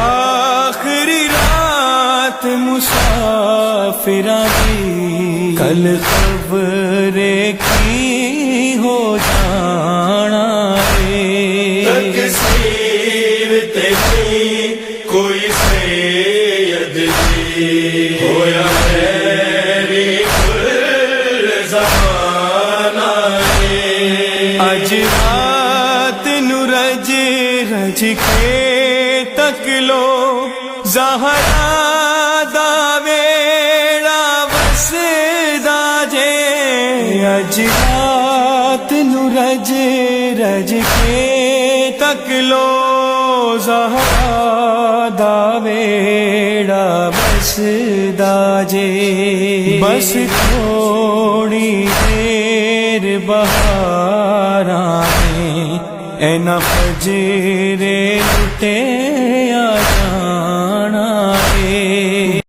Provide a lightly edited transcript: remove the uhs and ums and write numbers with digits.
आखिरी रात मुसाफिरा की, कल खबरे की हो जाना रे। तकसीर तेरी कोई सैयद दी होया मेरी कुल ज़माना रे। अज रात नु रज रज के तक लो ज़हरा दा वेड़ा वसदा जे। अज रात नु रज रज के तक लो ज़हरा दा वेड़ा वसदा जे। बस थोड़ी देर बहारां ऐना फजरे लुटे